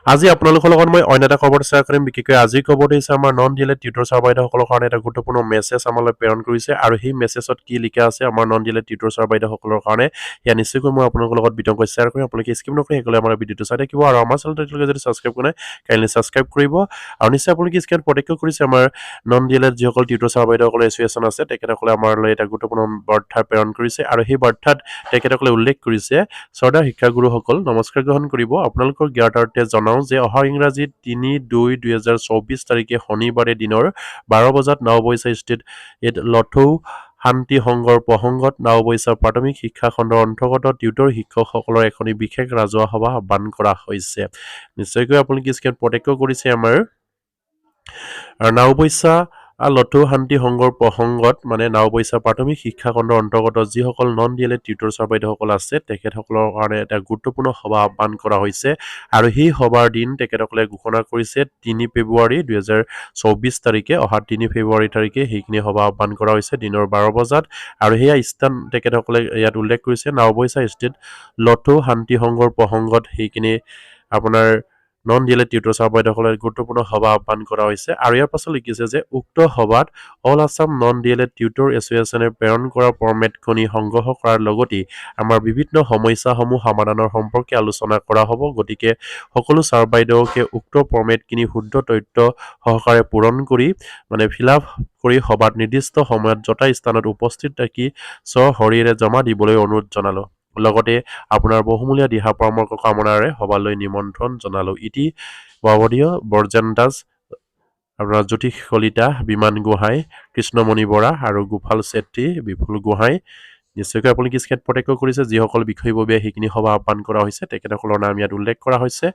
আজি আপোনালোকৰ লগত মই অন্য এটা খবৰ শ্বেয়াৰ কৰিম বিশেষকৈ আজিৰ খবৰটো হৈছে আমাৰ নন ডিএলএড টিউটৰ ছাৰ বাইদেউসকলৰ কাৰণে এটা গুৰুত্বপূৰ্ণ মেছেজ আমালৈ প্ৰেৰণ কৰিছে আৰু সেই মেছেজত কি লিখা আছে আমাৰ নন ডিএলএড টিউটৰ ছাৰ বাইদেউসকলৰ কাৰণে এয়া নিশ্চয়কৈ মই আপোনালোকৰ লগত বিতংকৈ শ্বেয়াৰ কৰিম আপোনালোকে স্কিপ নকৰি সকলোৱে আমাৰ ভিডিঅ'টো চাই থাকিব আৰু আমাৰ চেনেলটো এতিয়ালৈকে যদি ছাবস্ক্ৰাইব কৰা নাই কাইণ্ডলি ছাবস্ক্ৰাইব কৰিব আৰু নিশ্চয় আপোনালোকে স্ক্ৰীনত প্ৰত্যক্ষ কৰিছে আমাৰ নন ডিএলএড যিসকল টিউটৰ ছাৰ বাইদেউসকলৰ এছ'চিয়েশ্যন আছে তেখেতসকলে আমালৈ এটা গুৰুত্বপূৰ্ণ বাৰ্তা প্ৰেৰণ কৰিছে আৰু সেই বাৰ্তাত তেখেতসকলে উল্লেখ কৰিছে শ্ৰদ্ধাৰ শিক্ষাগুৰুসকল নমস্কাৰ গ্ৰহণ কৰিব আপোনালোকৰ জ্ঞাতাৰ্থে জনাওঁ যে অহা ইংৰাজী ৩-২-২০২৪ তাৰিখে শনিবাৰে দিনৰ ১২ বজাত নাওবৈচা ষ্টেট লথৌ শান্তি সংঘৰ প্ৰসংগত নাওবৈচা প্ৰাথমিক শিক্ষা খণ্ডৰ অন্তৰ্গত টিউটৰ শিক্ষকসকলৰ এখনি বিশেষ ৰাজহুৱা সভা আহ্বান কৰা হৈছে নিশ্চয়কৈ আপোনালোকে স্ক্ৰীনত প্ৰত্যক্ষ কৰিছে আমাৰ নাওবৈচা লথৌ শান্তি সংঘৰ প্ৰসংগত মানে নাওবৈচা প্ৰাথমিক শিক্ষা খণ্ডৰ অন্তৰ্গত যিসকল নন ডিএলএড টিউটৰ ছাৰ বাইদেউসকল আছে তেখেতসকলৰ কাৰণে এটা গুৰুত্বপূৰ্ণ সভা আহ্বান কৰা হৈছে আৰু সেই সভাৰ দিন তেখেতসকলে ঘোষণা কৰিছে ৩ ফেব্ৰুৱাৰী ২০২৪ তাৰিখে অহা ৩ ফেব্ৰুৱাৰী তাৰিখে সেইখিনি সভা আহ্বান কৰা হৈছে দিনৰ ১২ বজাত আৰু সেয়া স্থান তেখেতসকলে ইয়াত উল্লেখ কৰিছে নাওবৈচা ষ্টেট লথৌ শান্তি সংঘৰ প্ৰসংগত সেইখিনি আপোনাৰ নন ডিএলএড টিউটৰ ছাৰ বাইদেউসকলে গুৰুত্বপূৰ্ণ সভা আহ্বান কৰা হৈছে আৰু ইয়াৰ পাছত লিখিছে যে উক্ত সভাত all Assam non DElEd tutor এছ'চিয়েশ্যনে প্ৰেৰণ কৰা ফৰ্মেটখনি সংগ্ৰহ কৰাৰ লগতে আমাৰ বিভিন্ন সমস্যাসমূহ সমাধানৰ সম্পৰ্কে আলোচনা কৰা হ'ব গতিকে সকলো ছাৰ বাইদেউকে উক্ত ফৰ্মেটখিনি শুদ্ধ তথ্য সহকাৰে পূৰণ কৰি মানে ফিল আপ কৰি সভাত নিৰ্দিষ্ট সময়ত যথা স্থানত উপস্থিত থাকি সশৰীৰে জমা দিবলৈ অনুৰোধ জনালোঁ লগতে আপোনাৰ বহুমূলীয়া দিহা পৰামৰ্শ কামনাৰে সভালৈ নিমন্ত্ৰণ জনালোঁ ইতি বাৱদীয় বৰজান দাস আপোনাৰ জ্যোতিষ কলিতা বিমান গোহাঁই কৃষ্ণমণি বৰা আৰু গোপাল চেত্ৰী বিপুল গোহাঁই নিশ্চয়কৈ আপোনালোকে স্ক্ৰীনত প্ৰত্যক্ষ কৰিছে যিসকল বিষয়ববীয়া সেইখিনি সভা আহ্বান কৰা হৈছে তেখেতসকলৰ নাম ইয়াত উল্লেখ কৰা হৈছে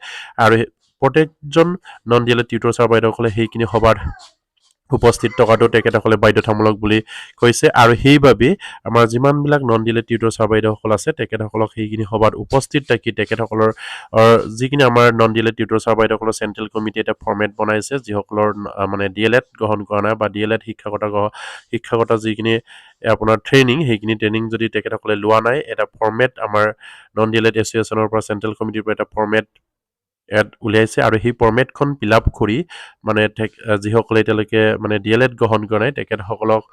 আৰু প্ৰত্যেকজন নন ডিএলএড টিউটৰ ছাৰ বাইদেউসকলে সেইখিনি সভাত উপস্থিত থকাটো তেখেতসকলে বাধ্যতামূলক বুলি কৈছে আৰু সেইবাবে আমাৰ যিমানবিলাক নন ডিএলএড টিউটৰ ছাৰ বাইদেউসকল আছে তেখেতসকলক সেইখিনি সভাত উপস্থিত থাকি তেখেতসকলৰ যিখিনি আমাৰ নন ডিএলএড টিউটৰ ছাৰ বাইদেউসকলৰ চেণ্ট্ৰেল কমিটি এটা ফৰ্মেট বনাইছে যিসকলৰ মানে ডিএলএড গ্ৰহণ কৰা নাই বা ডিএলএড শিক্ষাগত যিখিনি আপোনাৰ সেইখিনি ট্ৰেইনিং যদি তেখেতসকলে লোৱা নাই এটা ফৰ্মেট আমাৰ নন ডিএলএড এছ'চিয়েশ্যনৰ পৰা চেণ্ট্ৰেল কমিটিৰ পৰা এটা ফৰ্মেট ইয়াত উলিয়াইছে আৰু সেই ফৰ্মেটখন ফিল আপ কৰি মানে যিসকলে এতিয়ালৈকে মানে ডিএলএড গ্ৰহণ কৰা নাই তেখেতসকলক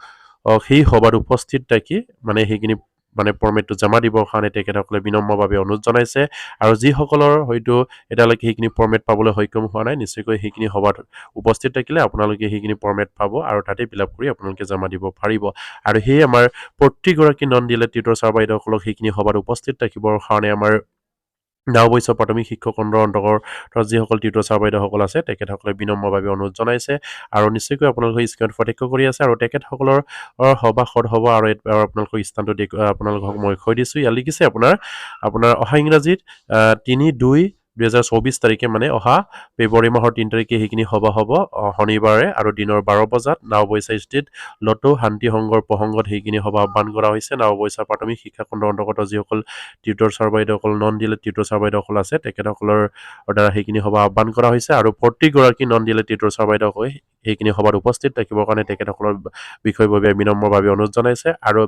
সেই সভাত উপস্থিত থাকি মানে সেইখিনি মানে ফৰ্মেটটো জমা দিবৰ কাৰণে তেখেতসকলে বিনম্ৰভাৱে অনুৰোধ জনাইছে আৰু যিসকলৰ হয়তো এতিয়ালৈকে সেইখিনি ফৰ্মেট পাবলৈ সক্ষম হোৱা নাই নিশ্চয়কৈ সেইখিনি সভাত উপস্থিত থাকিলে আপোনালোকে সেইখিনি ফৰ্মেট পাব আৰু তাতে ফিল আপ কৰি আপোনালোকে জমা দিব পাৰিব আৰু সেই আমাৰ প্ৰতিগৰাকী নন ডিএলএড টিউটৰ ছাৰ বাইদেউসকলক সেইখিনি সভাত উপস্থিত থাকিবৰ কাৰণে আমাৰ নাওবৈচা প্ৰাথমিক শিক্ষক খণ্ডৰ অন্তৰ্গত যিসকল টিউটৰ ছাৰ বাইদেউসকল আছে তেখেতসকলে বিনম্ৰভাৱে অনুৰোধ জনাইছে আৰু নিশ্চয়কৈ আপোনালোকে স্ক্ৰীনত প্ৰত্যক্ষ কৰি আছে আৰু তেখেতসকলৰ সভাসদ হ'ব আৰু আপোনালোকৰ স্থানটো আপোনালোকক মই কৈ দিছোঁ ইয়াত লিখিছে আপোনাৰ অহা ইংৰাজীত ৩-২-২০২৪ তাৰিখে মানে অহা ফেব্ৰুৱাৰী মাহৰ ৩ তাৰিখে সেইখিনি সভা হ'ব শনিবাৰে আৰু দিনৰ ১২ বজাত নাওবৈচা ষ্টেট লথৌ শান্তি সংঘৰ প্ৰসংগত সেইখিনি সভা আহ্বান কৰা হৈছে নাওবৈচা প্ৰাথমিক শিক্ষা খণ্ডৰ অন্তৰ্গত যিসকল টিউটৰ ছাৰ বাইদেউসকল নন ডিএলএড টিউটৰ ছাৰ বাইদেউসকল আছে তেখেতসকলৰ দ্বাৰা সেইখিনি সভা আহ্বান কৰা হৈছে আৰু প্ৰতিগৰাকী নন ডিএলএড টিউটৰ ছাৰ বাইদেউসকলে সেইখিনি সভাত উপস্থিত থাকিবৰ কাৰণে তেখেতসকলৰ বিষয়ববীয়াই বিনম্ৰভাৱে অনুৰোধ জনাইছে আৰু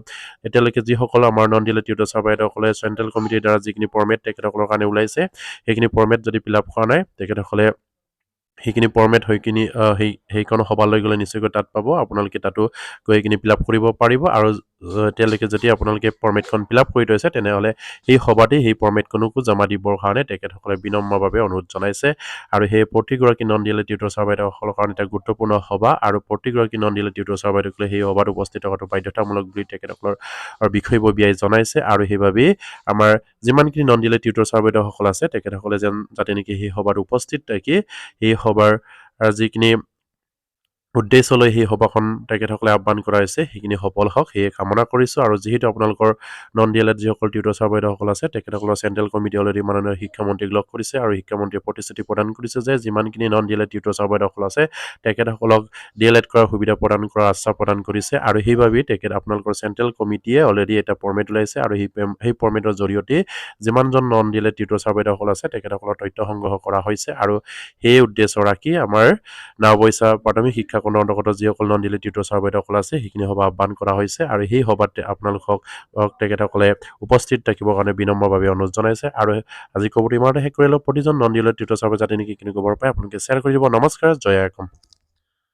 এতিয়ালৈকে যিসকল আমাৰ নন ডিএলএড টিউটৰ ছাৰ বাইদেউসকলে চেণ্ট্ৰেল কমিটিৰ দ্বাৰা যিখিনি ফৰ্মেট তেখেতসকলৰ কাৰণে ওলাইছে সেইখিনি ফৰ্মেট যদি ফিল আপ কৰা নাই তেখেতসকলে সেইখিনি ফৰ্মেট হৈখিনি সেইখন সভালৈ গ'লে নিশ্চয়কৈ তাত পাব আপোনালোকে তাতো গৈ সেইখিনি ফিল আপ কৰিব পাৰিব আৰু এতিয়ালৈকে যদি আপোনালোকে ফৰ্মেটখন ফিল আপ কৰি থৈছে তেনেহ'লে সেই সভাতেই সেই ফৰ্মেটখনকো জমা দিবৰ কাৰণে তেখেতসকলে বিনম্ৰভাৱে অনুৰোধ জনাইছে আৰু সেই প্ৰতিগৰাকী নন ডিএলএড টিউটৰ ছাৰ বাইদেউসকলৰ কাৰণে এটা গুৰুত্বপূৰ্ণ সভা আৰু প্ৰতিগৰাকী নন ডিএলএড টিউটৰ ছাৰ বাইদেউসকলে সেই সভাত উপস্থিত থকাটো বাধ্যতামূলক বুলি তেখেতসকলৰ বিষয়ববীয়াই জনাইছে আৰু সেইবাবেই আমাৰ যিমানখিনি নন ডিএলএড টিউটৰ ছাৰ বাইদেউসকল আছে তেখেতসকলে যাতে নেকি সেই সভাত উপস্থিত থাকি এই সভাৰ যিখিনি উদ্দেশ্যলৈ সেই সভাখন তেখেতসকলে আহ্বান কৰা হৈছে সেইখিনি সফল হওক সেয়ে কামনা কৰিছোঁ আৰু যিহেতু আপোনালোকৰ নন ডিএলএড যিসকল টিউটৰ ছাৰ বাইদেউসকল আছে তেখেতসকলৰ চেণ্ট্ৰেল কমিটি অলৰেডি মাননীয় শিক্ষামন্ত্ৰীক লগ কৰিছে আৰু শিক্ষামন্ত্ৰীয়ে প্ৰতিশ্ৰুতি প্ৰদান কৰিছে যে যিমানখিনি নন ডিএলএড টিউটৰ ছাৰ বাইদেউসকল আছে তেখেতসকলক ডিএলএড কৰাৰ সুবিধা প্ৰদান কৰাৰ আশ্বাস প্ৰদান কৰিছে আৰু সেইবাবেই আপোনালোকৰ চেণ্ট্ৰেল কমিটিয়ে অলৰেডি এটা ফৰ্মেট ওলাইছে আৰু সেই ফৰ্মেটৰ জৰিয়তে যিমানজন নন ডিএলএড টিউটৰ ছাৰ বাইদেউসকল আছে তেখেতসকলৰ তথ্য সংগ্ৰহ কৰা হৈছে আৰু সেই উদ্দেশ্য ৰাখি আমাৰ নাওবৈচা প্ৰাথমিক শিক্ষা শিক্ষাখণ্ডৰ অন্তৰ্গত যিসকল non D El Ed tutor sir বাইদেউসকল আছে সেইখিনি সভা আহ্বান কৰা হৈছে আৰু সেই সভাত আপোনালোকক তেখেতসকলে উপস্থিত থাকিবৰ কাৰণে বিনম্ৰভাৱে অনুৰোধ জনাইছে আৰু আজি ক'বটো ইমানতে শেষ কৰিলোঁ প্ৰতিজন non D El Ed tutor sir যাতে নেকি কিনি খবৰ পায় আপোনালোকে শ্বেয়াৰ কৰি দিব নমস্কাৰ জয় আইকম